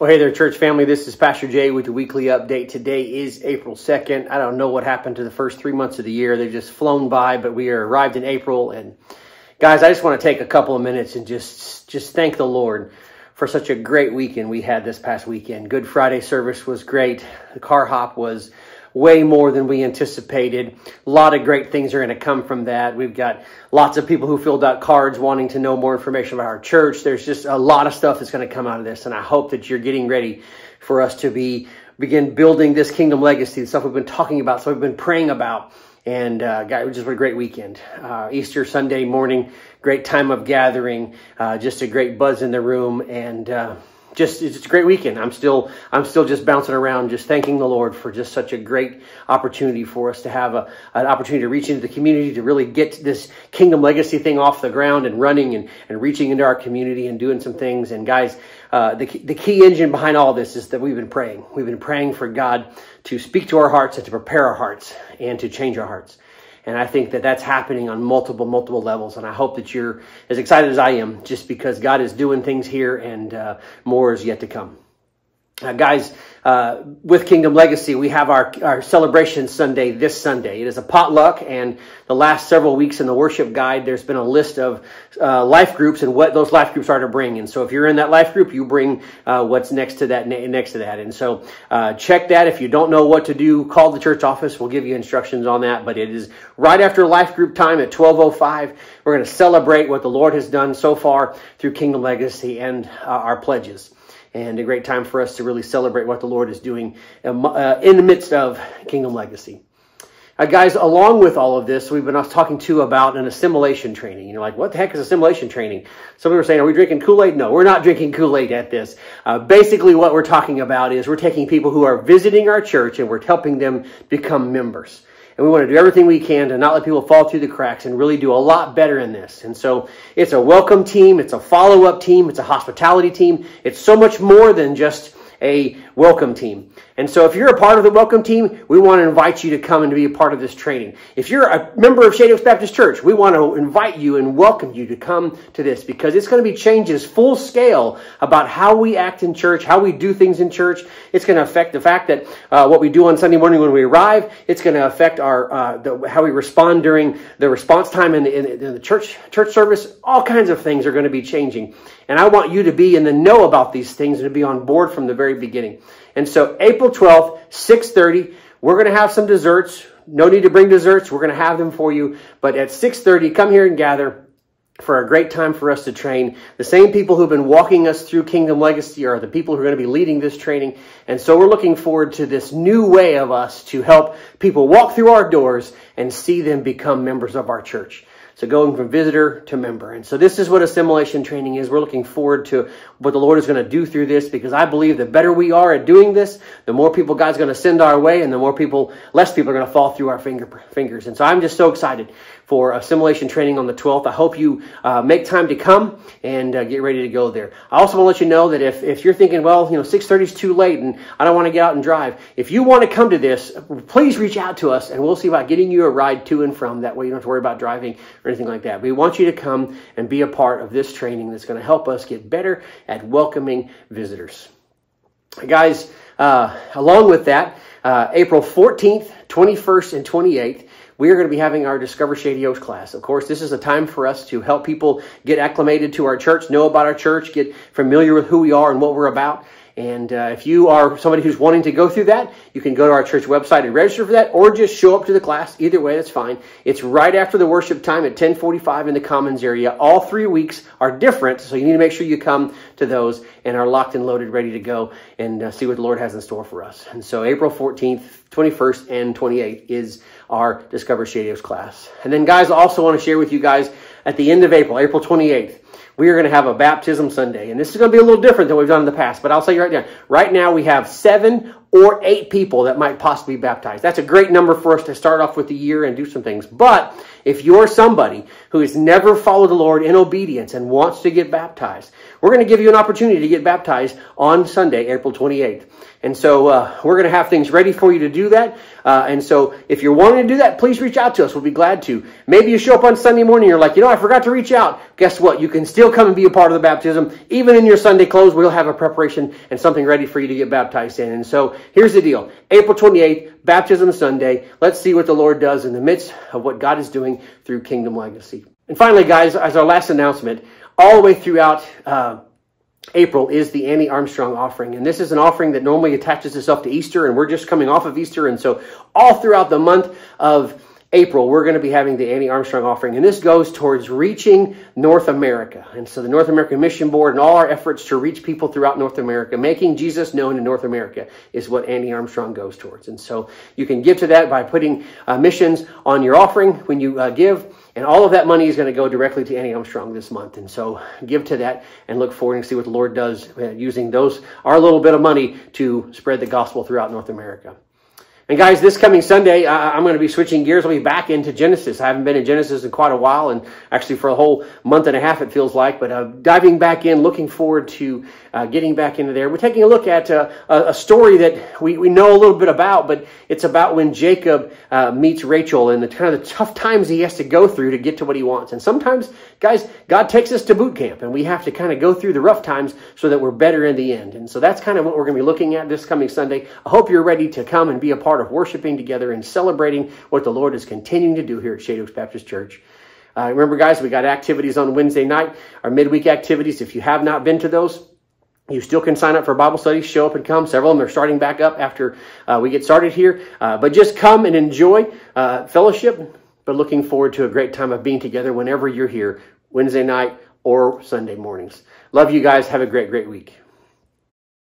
Well, hey there, church family. This is Pastor Jay with the weekly update. Today is April 2nd. I don't know what happened to the first 3 months of the year. They've just flown by, but we are arrived in April. And guys, I just want to take a couple of minutes and just thank the Lord for such a great weekend we had this past weekend. Good Friday service was great. The car hop was way more than we anticipated. A lot of great things are going to come from that. We've got lots of people who filled out cards wanting to know more information about our church. There's just a lot of stuff that's going to come out of this, and I hope that you're getting ready for us to begin building this kingdom legacy, the stuff we've been talking about, so we've been praying about. And it just was a great weekend. Easter Sunday morning, great time of gathering, just a great buzz in the room, and it's a great weekend. I'm still just bouncing around, just thanking the Lord for just such a great opportunity for us to have an opportunity to reach into the community, to really get this kingdom legacy thing off the ground and running and reaching into our community and doing some things. And guys, the key engine behind all this is that we've been praying. We've been praying for God to speak to our hearts and to prepare our hearts and to change our hearts. And I think that that's happening on multiple levels. And I hope that you're as excited as I am, just because God is doing things here and more is yet to come. Guys, with Kingdom Legacy, we have our celebration Sunday this Sunday. It is a potluck, and the last several weeks in the worship guide, there's been a list of life groups and what those life groups are to bring. And so if you're in that life group, you bring what's next to that. And so check that. If you don't know what to do, call the church office. We'll give you instructions on that. But it is right after life group time at 12:05. We're going to celebrate what the Lord has done so far through Kingdom Legacy and our pledges. And a great time for us to really celebrate what the Lord is doing in the midst of Kingdom Legacy. Guys, along with all of this, we've been talking about an assimilation training. You know, like, what the heck is assimilation training? Some people are saying, are we drinking Kool-Aid? No, we're not drinking Kool-Aid at this. Basically, what we're talking about is we're taking people who are visiting our church and we're helping them become members. And we want to do everything we can to not let people fall through the cracks and really do a lot better in this. And so it's a welcome team. It's a follow-up team. It's a hospitality team. It's so much more than just a welcome team. And so if you're a part of the welcome team, we want to invite you to come and to be a part of this training. If you're a member of Shiloh Baptist Church, we want to invite you and welcome you to come to this, because it's going to be changes full scale about how we act in church, how we do things in church. It's going to affect the fact that what we do on Sunday morning when we arrive. It's going to affect our how we respond during the response time in the church service. All kinds of things are going to be changing. And I want you to be in the know about these things and to be on board from the very beginning. And so April 12th, 6:30, we're going to have some desserts. No need to bring desserts. We're going to have them for you. But at 6:30, come here and gather for a great time for us to train. The same people who've been walking us through Kingdom Legacy are the people who are going to be leading this training. And so we're looking forward to this new way of us to help people walk through our doors and see them become members of our church. So going from visitor to member. And so this is what assimilation training is. We're looking forward to what the Lord is going to do through this, because I believe the better we are at doing this, the more people God's going to send our way, and the less people are going to fall through our fingers. And so I'm just so excited for assimilation training on the 12th. I hope you make time to come and get ready to go there. I also want to let you know that if you're thinking, well, 6:30 is too late and I don't want to get out and drive. If you want to come to this, please reach out to us and we'll see about getting you a ride to and from. That way you don't have to worry about driving or anything like that. We want you to come and be a part of this training that's going to help us get better at welcoming visitors. Guys, along with that, April 14th, 21st, and 28th, we are going to be having our Discover Shady Oaks class. Of course, this is a time for us to help people get acclimated to our church, know about our church, get familiar with who we are and what we're about. And if you are somebody who's wanting to go through that, you can go to our church website and register for that, or just show up to the class. Either way, that's fine. It's right after the worship time at 10:45 in the Commons area. All 3 weeks are different, so you need to make sure you come to those and are locked and loaded, ready to go and see what the Lord has in store for us. And so April 14th, 21st, and 28th is our Discover Shady Oaks class. And then, guys, I also want to share with you guys at the end of April, April 28th, we are going to have a baptism Sunday. And this is going to be a little different than we've done in the past. But I'll tell you right now. Right now we have 7 or 8 people that might possibly be baptized. That's a great number for us to start off with the year and do some things. But if you're somebody who has never followed the Lord in obedience and wants to get baptized, we're going to give you an opportunity to get baptized on Sunday, April 28th. And so we're going to have things ready for you to do that. And so if you're wanting to do that, please reach out to us. We'll be glad to. Maybe you show up on Sunday morning, you're like, I forgot to reach out. guess what? You can still come and be a part of the baptism. Even in your Sunday clothes, we'll have a preparation and something ready for you to get baptized in. And so here's the deal. April 28th, Baptism Sunday. Let's see what the Lord does in the midst of what God is doing through Kingdom Legacy. And finally, guys, as our last announcement, all the way throughout April is the Annie Armstrong offering. And this is an offering that normally attaches itself to Easter, and we're just coming off of Easter. And so all throughout the month of April, we're going to be having the Annie Armstrong offering. And this goes towards reaching North America. And so the North American Mission Board and all our efforts to reach people throughout North America, making Jesus known in North America, is what Annie Armstrong goes towards. And so you can give to that by putting missions on your offering when you give. And all of that money is going to go directly to Annie Armstrong this month. And so give to that and look forward and see what the Lord does using our little bit of money to spread the gospel throughout North America. And guys, this coming Sunday, I'm going to be switching gears. I'll be back into Genesis. I haven't been in Genesis in quite a while, and actually for a whole month and a half, it feels like. But diving back in, looking forward to getting back into there. We're taking a look at a story that we know a little bit about, but it's about when Jacob meets Rachel and the kind of the tough times he has to go through to get to what he wants. And sometimes, guys, God takes us to boot camp, and we have to kind of go through the rough times so that we're better in the end. And so that's kind of what we're going to be looking at this coming Sunday. I hope you're ready to come and be a part of worshiping together and celebrating what the Lord is continuing to do here at Shade Oaks Baptist Church. Remember, guys, we got activities on Wednesday night, our midweek activities. If you have not been to those, you still can sign up for Bible studies, show up and come. Several of them are starting back up after we get started here. But just come and enjoy fellowship, but looking forward to a great time of being together whenever you're here, Wednesday night or Sunday mornings. Love you guys. Have a great, great week.